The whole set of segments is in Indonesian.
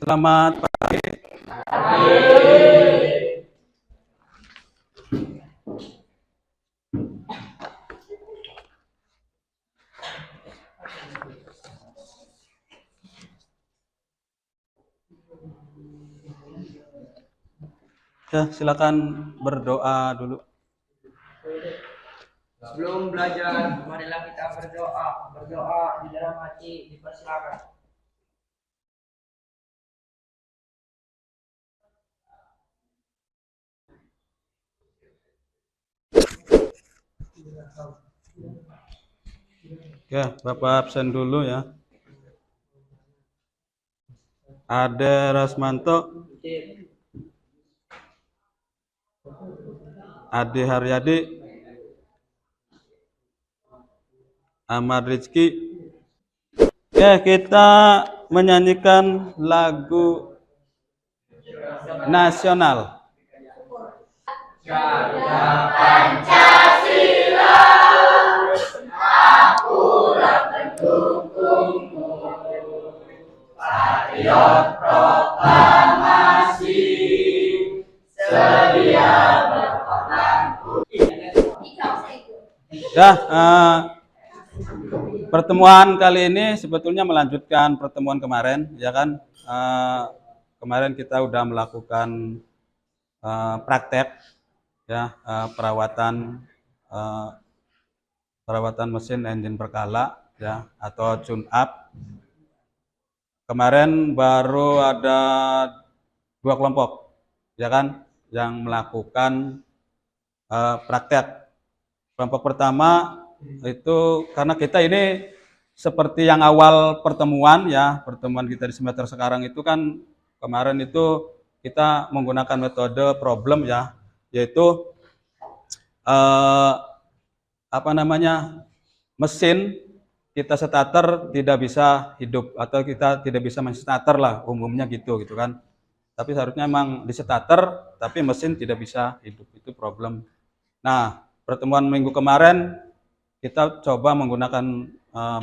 Selamat pagi. Ya, silakan berdoa dulu. Sebelum belajar, marilah kita berdoa. Berdoa di dalam hati dipersilakan. Ya, Bapak absen dulu ya. Ade Rasmanto, Ade Haryadi, Ahmad Rizky. Oke, kita menyanyikan lagu nasional. Ya, pertemuan kali ini sebetulnya melanjutkan pertemuan kemarin, ya kan? Kemarin kita udah melakukan praktek, ya, perawatan mesin engine berkala, ya, atau tune up. Kemarin baru ada 2 kelompok, ya kan, yang melakukan praktek. Kelompok pertama itu karena kita ini seperti yang awal pertemuan, ya, pertemuan kita di semester sekarang itu kan kemarin itu kita menggunakan metode problem, ya, yaitu mesin kita starter tidak bisa hidup atau kita tidak bisa men-starter lah, umumnya gitu kan. Tapi seharusnya memang di starter tapi mesin tidak bisa hidup, itu problem. Nah, pertemuan minggu kemarin kita coba menggunakan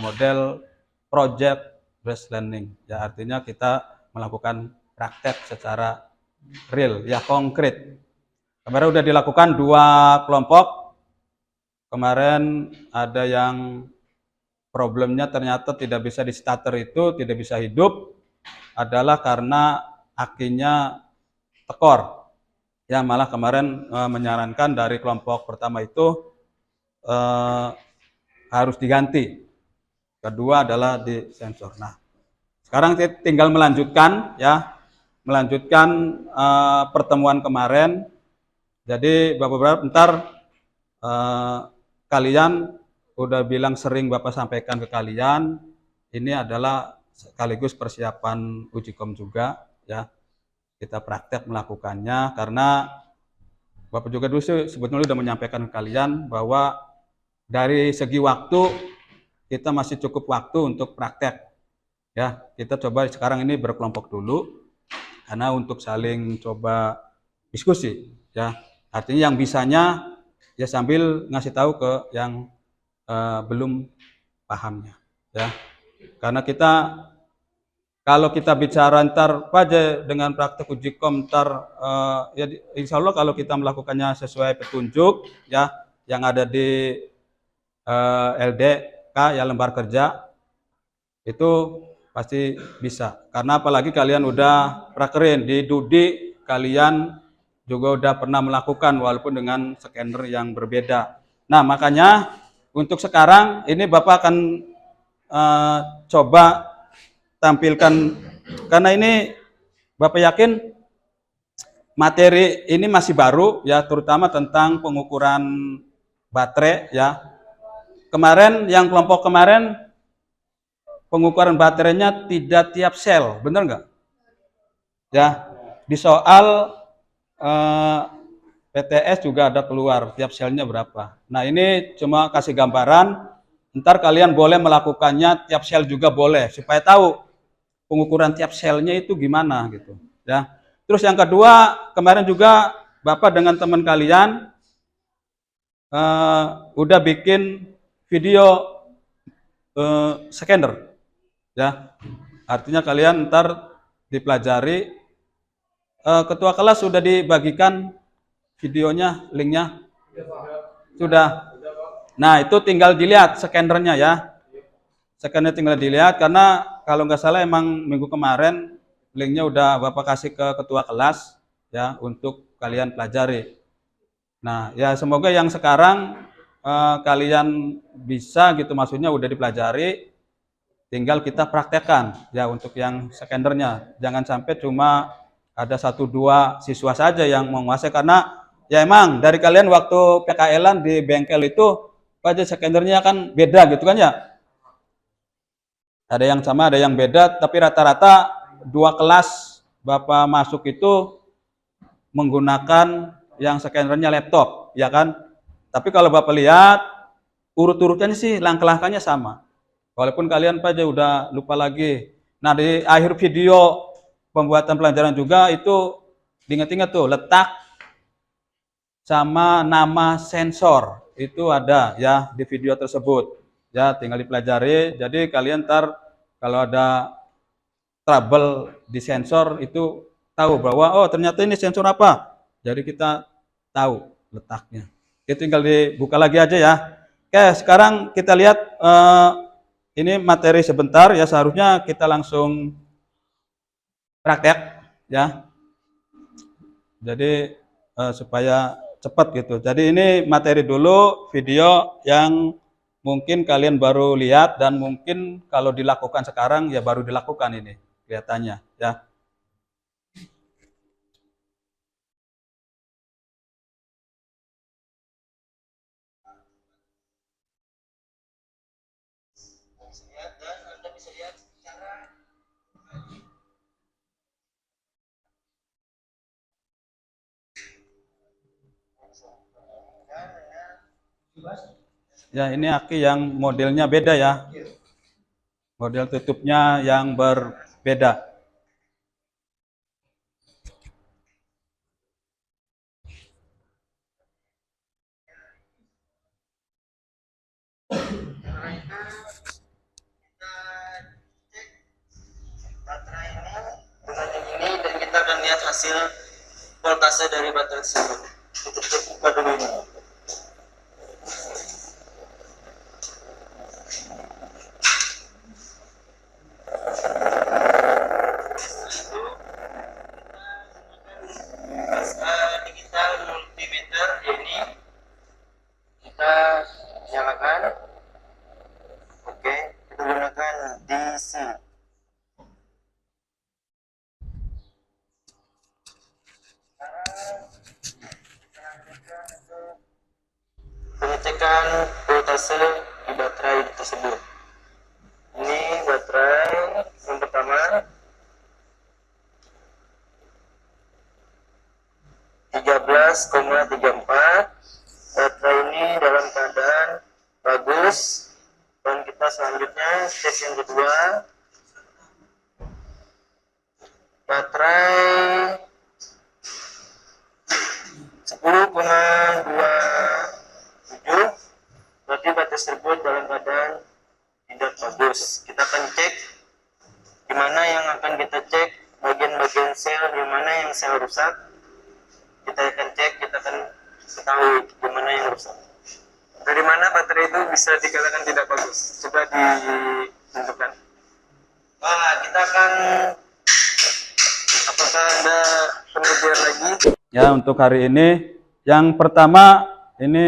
model project based learning, ya, artinya kita melakukan praktek secara real, ya, konkret. Kemarin udah dilakukan 2 kelompok. Kemarin ada yang problemnya ternyata tidak bisa di starter, itu tidak bisa hidup adalah karena akinya tekor. Ya, malah kemarin menyarankan dari kelompok pertama itu harus diganti. Kedua adalah di sensor. Nah, sekarang saya tinggal melanjutkan, ya, pertemuan kemarin. Jadi Bapak-Bapak, ntar kalian udah bilang sering Bapak sampaikan ke kalian, ini adalah sekaligus persiapan ujikom juga, ya. Kita praktek melakukannya karena Bapak juga dulu sebetulnya sudah menyampaikan ke kalian bahwa dari segi waktu kita masih cukup waktu untuk praktek, ya. Kita coba sekarang ini berkelompok dulu karena untuk saling coba diskusi, ya. Artinya yang bisanya ya sambil ngasih tahu ke yang belum pahamnya, ya. Karena kalau kita bicara ntar aja dengan praktek ujikom ntar ya insya Allah kalau kita melakukannya sesuai petunjuk, ya, yang ada di LDK, ya, lembar kerja, itu pasti bisa. Karena apalagi kalian udah prakerin di Dudi, kalian juga udah pernah melakukan walaupun dengan scanner yang berbeda. Nah, makanya untuk sekarang ini Bapak akan coba tampilkan, karena ini Bapak yakin materi ini masih baru, ya, terutama tentang pengukuran baterai, ya. Kemarin yang kelompok kemarin pengukuran baterainya tidak tiap sel, benar nggak? Ya, di soal PTS juga ada keluar tiap selnya berapa. Nah, ini cuma kasih gambaran, ntar kalian boleh melakukannya tiap sel juga boleh, supaya tahu pengukuran tiap selnya itu gimana gitu, ya. Terus yang kedua, kemarin juga Bapak dengan teman kalian udah bikin video scanner, ya. Artinya kalian ntar dipelajari. Ketua kelas sudah dibagikan videonya, linknya? Sudah. Nah, itu tinggal dilihat scannernya ya. Scannernya tinggal dilihat, karena kalau nggak salah emang minggu kemarin linknya udah Bapak kasih ke ketua kelas ya untuk kalian pelajari. Nah, ya semoga yang sekarang kalian bisa gitu, maksudnya udah dipelajari, tinggal kita praktekkan ya untuk yang scannernya. Jangan sampai cuma ada 1-2 siswa saja yang menguasai, karena ya emang dari kalian waktu PKL-an di bengkel itu aja scannernya kan beda gitu kan ya. Ada yang sama, ada yang beda, tapi rata-rata 2 kelas Bapak masuk itu menggunakan yang scannernya laptop, ya kan? Tapi kalau Bapak lihat urut-urutannya sih langkah-langkahnya sama. Walaupun kalian aja udah lupa lagi. Nah, di akhir video pembuatan pelajaran juga itu diingat-ingat tuh, letak sama nama sensor itu ada ya di video tersebut. Ya, tinggal dipelajari. Jadi kalian ntar kalau ada trouble di sensor itu tahu bahwa oh ternyata ini sensor apa. Jadi kita tahu letaknya. Itu tinggal dibuka lagi aja ya. Oke, sekarang kita lihat ini materi sebentar ya, seharusnya kita langsung praktek ya. Jadi supaya cepat gitu. Jadi ini materi dulu, video yang mungkin kalian baru lihat dan mungkin kalau dilakukan sekarang ya baru dilakukan ini kelihatannya ya. Ya, ini aki yang modelnya beda ya. Model tutupnya yang berbeda. Ini dan kita akan lihat hasil voltase dari baterai tersebut. Kita cek buka dulu ini. Digital multimeter ini kita nyalakan. Oke, kita gunakan DC. Pengecekan voltase di baterai tersebut. Ini baterai yang pertama 13,34. Baterai ini dalam keadaan bagus. Dan kita selanjutnya cek yang kedua, baterai 10,27, berarti baterai tersebut dalam keadaan tidak bagus. Kita akan cek di mana yang akan kita cek, bagian-bagian sel, di mana yang sel rusak. Kita akan cek, kita akan ketahui di mana yang rusak. Dari mana baterai itu bisa dikatakan tidak bagus? Coba ditentukan. Wah, kita akan, apakah ada penelitian lagi? Ya, untuk hari ini yang pertama ini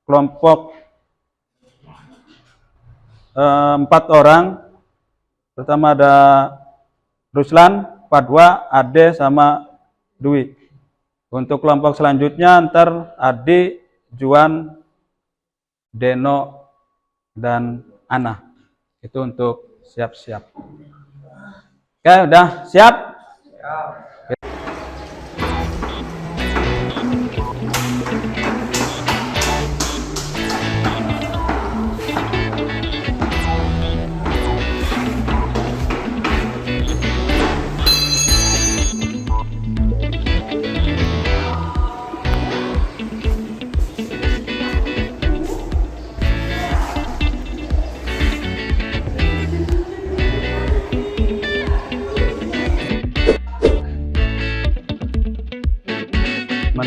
kelompok 4 orang. Pertama ada Ruslan, Padwa, Ade sama Dwi. Untuk kelompok selanjutnya ntar Adi, Juan, Deno, dan Ana. Itu untuk siap-siap. Oke, udah siap?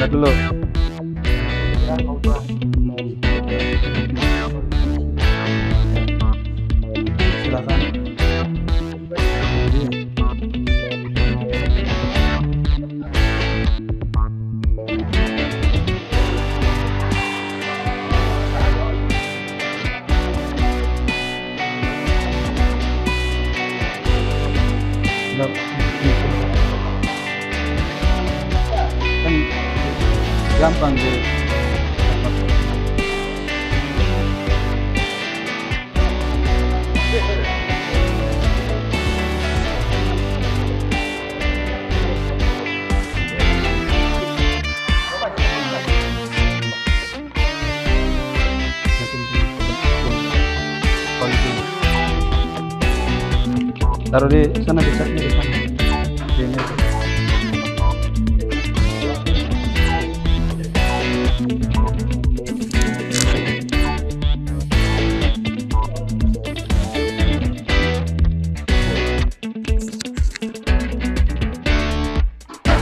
mana dulu? Silakan. Kan gampang di taruh di sana, di sana, di sana. Di ini.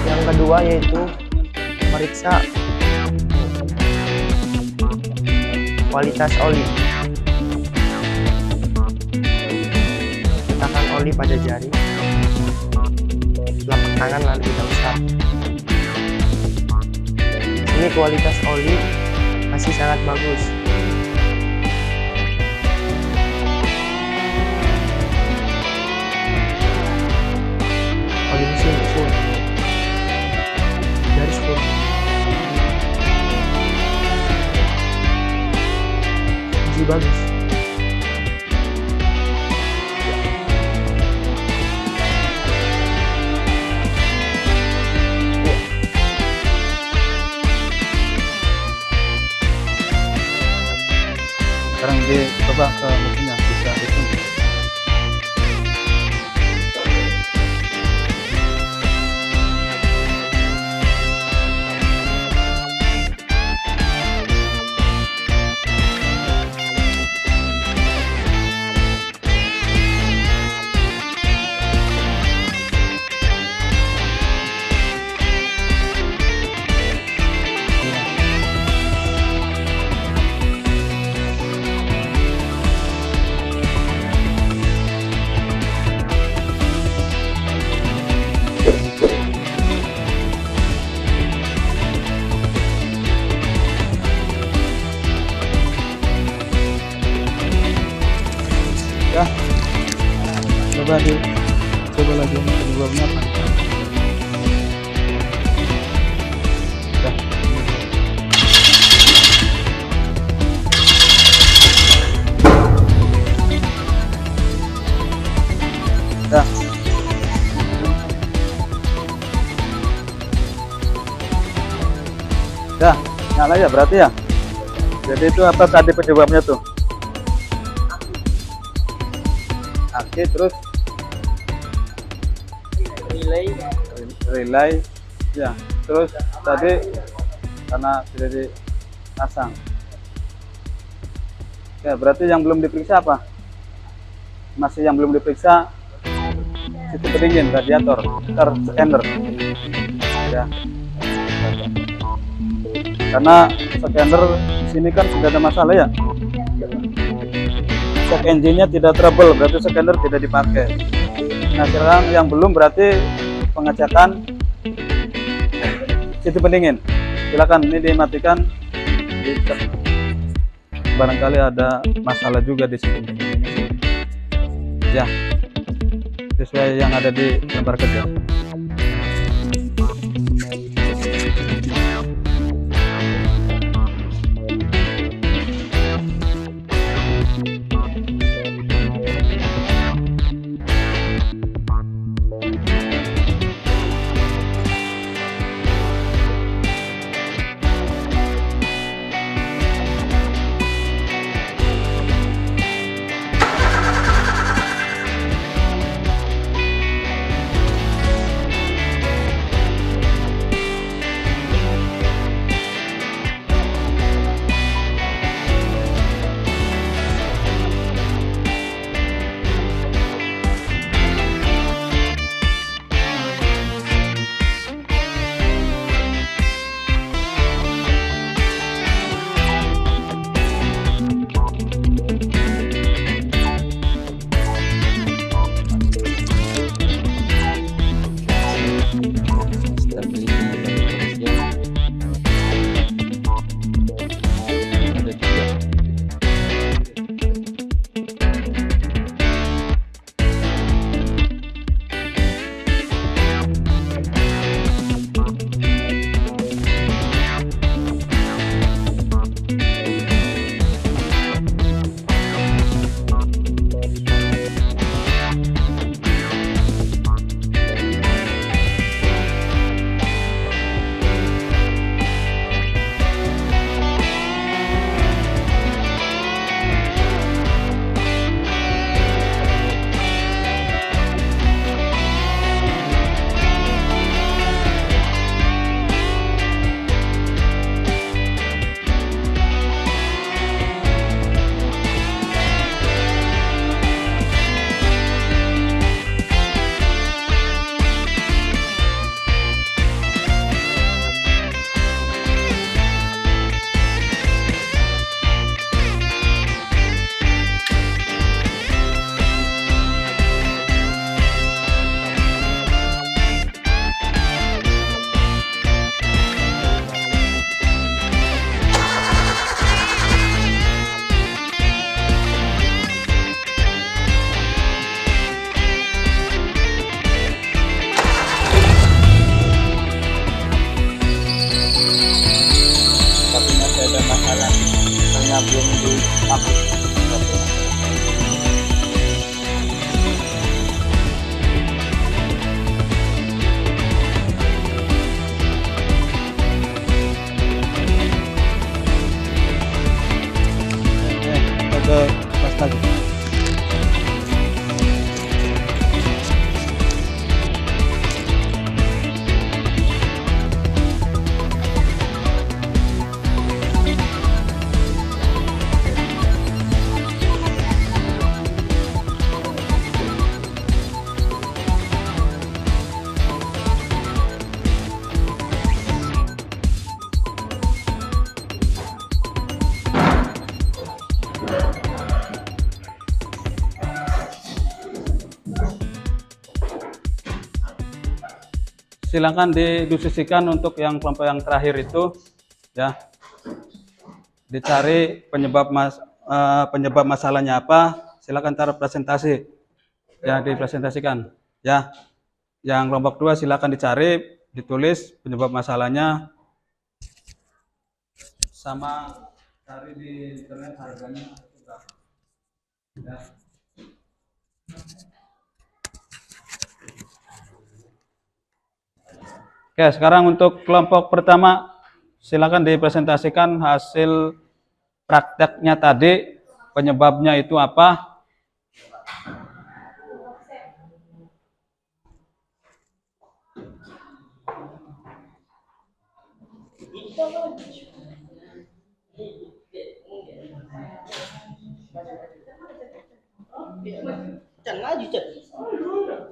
Yang kedua yaitu meriksa kualitas oli. Letakkan oli pada jari, telapak tangan lalu kita usap. Ini kualitas oli masih sangat bagus. Oli mesin full, garis full. Masih bagus. Sekarang dicoba ke mesinnya, bisa itu. Ya, coba lagi yang kedua apa? Ya. Ya. Ya, nyala ya berarti ya. Jadi itu apa tadi penyebabnya tuh? Aki, terus relay ya, terus tadi karena sudah dipasang ya, berarti yang belum diperiksa apa? Masih yang belum diperiksa sistem pendingin, radiator, scanner ya, karena scanner sini kan sudah ada masalah ya. Check engine-nya tidak trouble, berarti scanner tidak dipakai. Nah sekarang yang belum berarti pengecekan sistem pendingin. Silakan ini dimatikan, dicek. Barangkali ada masalah juga di sistem pendingin ini. Ya, sesuai yang ada di lembar kerja. silakan didiskusikan untuk yang kelompok yang terakhir itu ya. Dicari penyebab masalahnya apa, silakan taruh presentasi ya, dipresentasikan ya. Yang kelompok 2 silakan dicari, ditulis penyebab masalahnya, sama cari di internet harganya berapa ya. Oke, sekarang untuk kelompok pertama silakan dipresentasikan hasil prakteknya tadi, penyebabnya itu apa.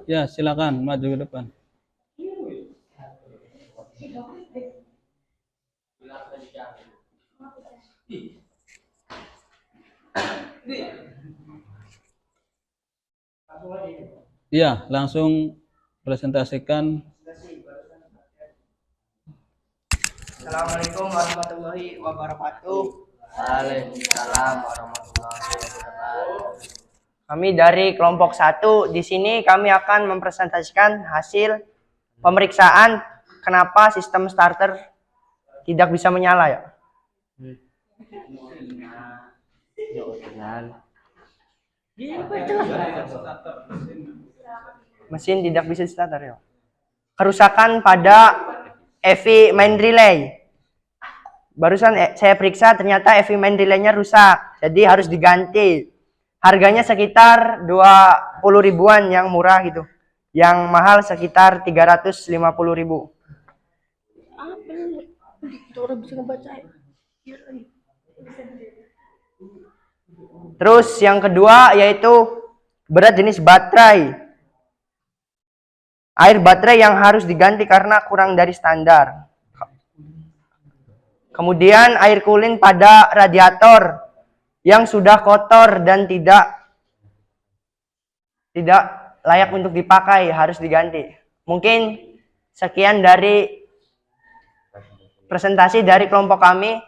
Ya, silakan maju ke depan. Iya, langsung presentasikan. Assalamualaikum warahmatullahi wabarakatuh. Waalaikumsalam warahmatullahi wabarakatuh. Kami dari kelompok 1 di sini kami akan mempresentasikan hasil pemeriksaan kenapa sistem starter tidak bisa menyala ya. Mesin tidak bisa starter ya. Kerusakan pada EV main relay. Barusan saya periksa ternyata EV main relay-nya rusak, jadi harus diganti. Harganya sekitar 20 ribuan yang murah gitu. Yang mahal sekitar 350 ribu. Terus yang kedua yaitu berat jenis baterai. Air baterai yang harus diganti karena kurang dari standar. Kemudian air cooling pada radiator yang sudah kotor dan tidak layak untuk dipakai, harus diganti. Mungkin sekian dari presentasi dari kelompok kami.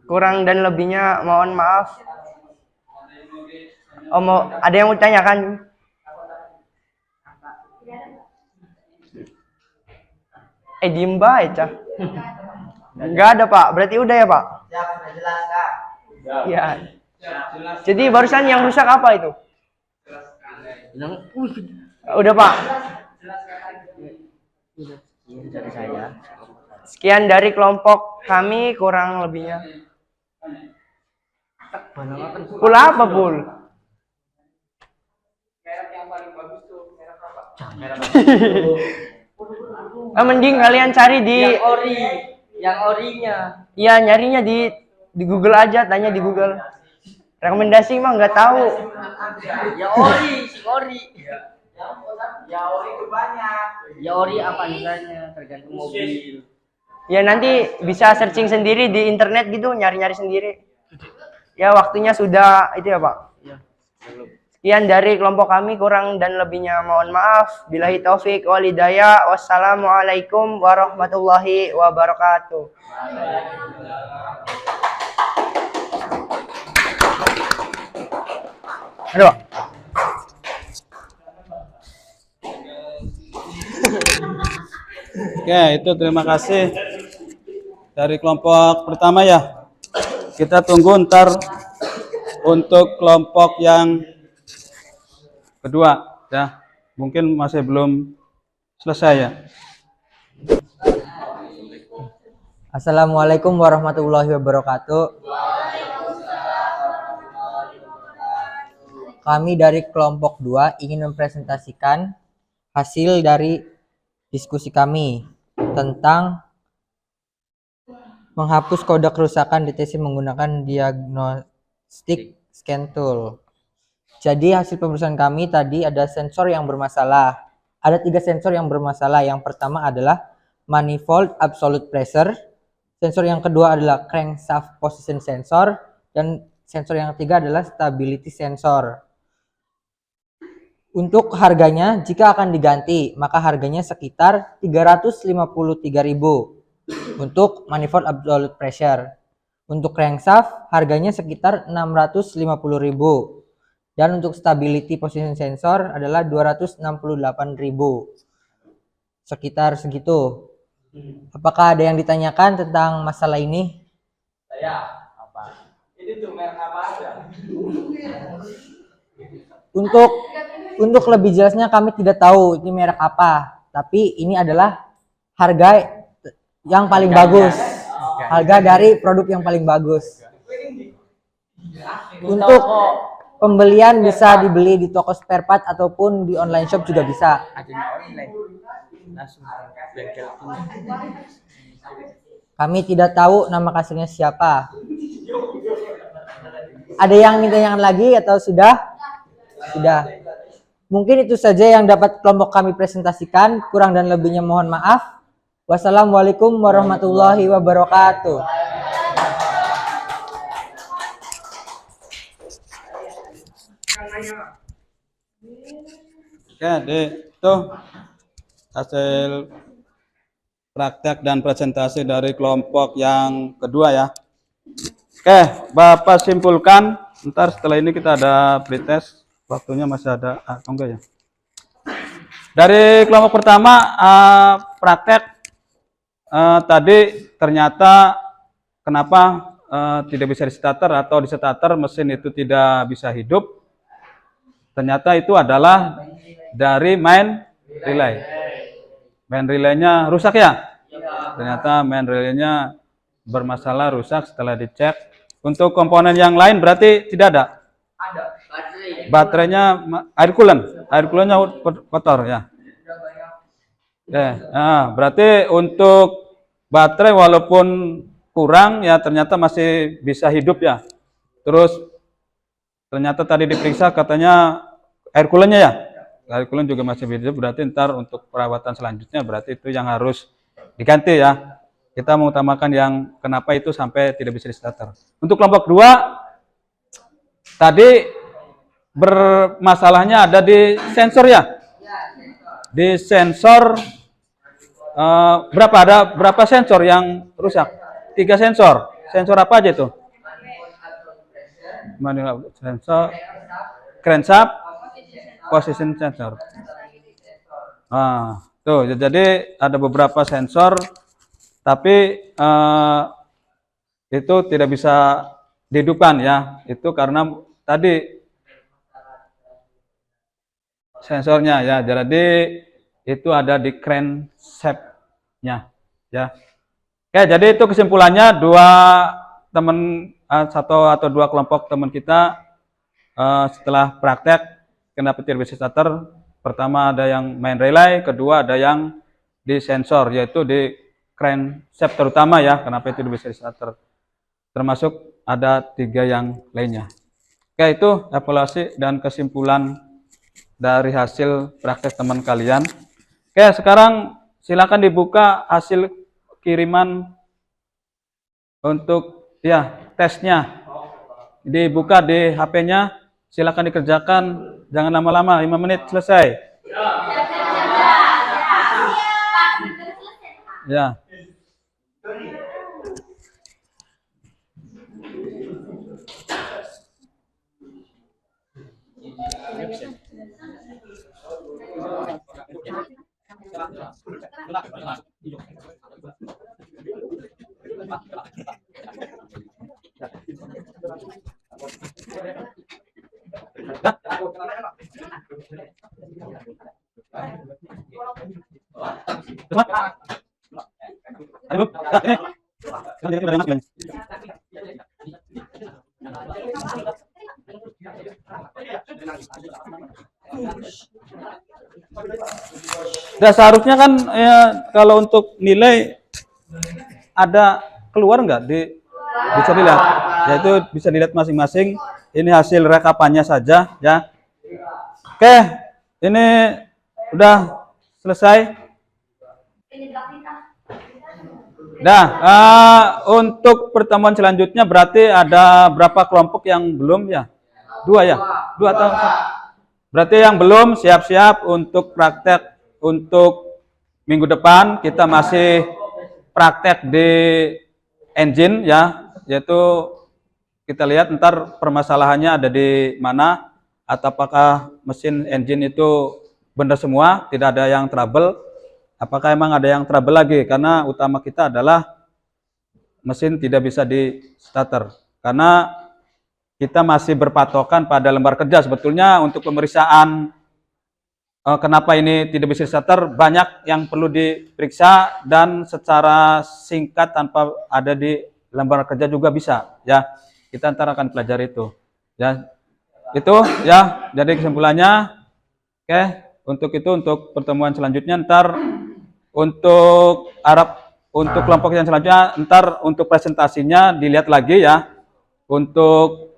Kurang dan lebihnya mohon maaf. Ada yang mau ditanyakan? Diem baik, Cah. Enggak ada, Pak. Berarti udah ya, Pak? Jelas, Kak. Iya. Jadi barusan yang rusak apa itu? Udah, Pak. Dari saya. Sekian dari kelompok kami, kurang lebihnya. Pul apa, Pul? Merek yang paling bagus tuh, merek apa? Mending kalian cari di Yang orinya. Iya, nyarinya di Google aja, tanya di Google. Rekomendasi mah nggak tahu. Ya ori, si ori. Ya ori itu banyak. Ya ori apa misalnya tergantung mobil. Ya nanti bisa searching sendiri di internet gitu, nyari-nyari sendiri. Ya waktunya sudah itu ya, Pak. Sekian dari kelompok kami, kurang dan lebihnya mohon maaf. Billahi taufik wal hidayah. Wassalamualaikum warahmatullahi wabarakatuh. Aduh. Oke, itu terima kasih dari kelompok pertama ya. Kita tunggu ntar untuk kelompok yang kedua ya. Mungkin masih belum selesai ya. Assalamualaikum warahmatullahi wabarakatuh. Kami dari kelompok 2 ingin mempresentasikan hasil dari diskusi kami tentang menghapus kode kerusakan deteksi menggunakan diagnostic scan tool. Jadi hasil pemeriksaan kami tadi ada sensor yang bermasalah. Ada 3 sensor yang bermasalah. Yang pertama adalah manifold absolute pressure. Sensor yang kedua adalah crankshaft position sensor. Dan sensor yang ketiga adalah stability sensor. Untuk harganya, jika akan diganti, maka harganya sekitar 353.000 untuk manifold absolute pressure. Untuk crankshaft, harganya sekitar 650.000. Dan untuk stability position sensor adalah 268.000. Sekitar segitu. Apakah ada yang ditanyakan tentang masalah ini? Ini tuh merek apa aja? Untuk lebih jelasnya kami tidak tahu ini merek apa, tapi ini adalah harga yang paling bagus. Harga dari produk yang paling bagus. Untuk pembelian bisa dibeli di toko spare part ataupun di online shop juga bisa. Kami tidak tahu nama kasirnya siapa. Ada yang ditanyakan lagi atau sudah? Sudah. Mungkin itu saja yang dapat kelompok kami presentasikan. Kurang dan lebihnya mohon maaf. Wassalamualaikum warahmatullahi wabarakatuh. Oke, itu hasil praktek dan presentasi dari kelompok yang kedua ya. Oke, Bapak simpulkan. Ntar setelah ini kita ada pretest. Waktunya masih ada atau enggak ya? Dari kelompok pertama praktek tadi ternyata kenapa tidak bisa di starter atau di starter mesin itu tidak bisa hidup. Ternyata itu adalah dari main relay. Main relaynya rusak ya? Ternyata main relaynya bermasalah, rusak setelah dicek. Untuk komponen yang lain berarti tidak ada? Ada. Baterainya air coolant-nya kotor ya. Berarti untuk baterai walaupun kurang ya ternyata masih bisa hidup ya. Terus ternyata tadi diperiksa katanya air coolant-nya ya. Air coolant juga masih hidup, berarti ntar untuk perawatan selanjutnya berarti itu yang harus diganti ya. Kita mengutamakan yang kenapa itu sampai tidak bisa di starter. Untuk kelompok 2 tadi bermasalahnya ada di sensor ya. Di sensor berapa sensor yang rusak? 3 sensor. Sensor apa aja itu? Manual sensor, crankshaft, position sensor. Tuh, jadi ada beberapa sensor, tapi itu tidak bisa dihidupkan ya. Itu karena tadi sensornya ya. Jadi itu ada di crankshaft-nya ya. Oke, jadi itu kesimpulannya satu atau dua kelompok teman kita setelah praktek kenapa tidak bisa starter. Pertama ada yang main relay, kedua ada yang di sensor yaitu di crankshaft terutama ya, kenapa itu bisa di starter. Termasuk ada 3 yang lainnya. Oke, itu evaluasi dan kesimpulan dari hasil praktek teman kalian. Oke, sekarang silakan dibuka hasil kiriman untuk ya tesnya. Dibuka di HP-nya, silakan dikerjakan, jangan lama-lama, 5 menit selesai. Ya. Nah, seharusnya kan ya, kalau untuk nilai ada keluar nggak bisa dilihat, yaitu bisa dilihat masing-masing. Ini hasil rekapannya saja ya. Oke, ini udah selesai. Nah, untuk pertemuan selanjutnya berarti ada berapa kelompok yang belum ya? 2 ya? 2 atau 1? Berarti yang belum siap-siap untuk praktek untuk minggu depan. Kita masih praktek di engine ya, yaitu kita lihat ntar permasalahannya ada di mana, atau apakah mesin engine itu benar semua, tidak ada yang trouble, apakah emang ada yang trouble lagi, karena utama kita adalah mesin tidak bisa di starter, karena kita masih berpatokan pada lembar kerja. Sebetulnya untuk pemeriksaan kenapa ini tidak bisa di starter, banyak yang perlu diperiksa dan secara singkat tanpa ada di lembar kerja juga bisa ya. Kita ntar akan pelajari itu ya. Itu ya, jadi kesimpulannya oke, untuk itu untuk pertemuan selanjutnya ntar untuk untuk kelompok yang selanjutnya ntar untuk presentasinya dilihat lagi ya, untuk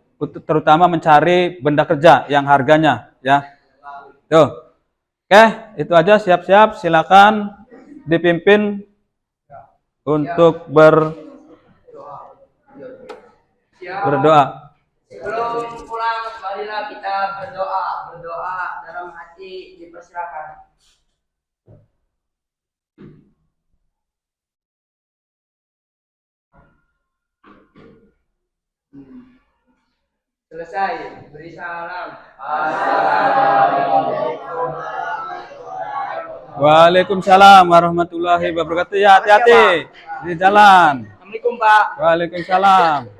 terutama mencari benda kerja yang harganya ya. Tuh. Oke, itu aja, siap-siap, silakan dipimpin untuk berdoa. Sebelum pulang, marilah kita berdoa dalam hati, dipersilakan. Selesai, beri salam. Waalaikumsalam warahmatullahi wabarakatuh. Ya, hati-hati di jalan. Assalamualaikum, Pak. Waalaikumsalam.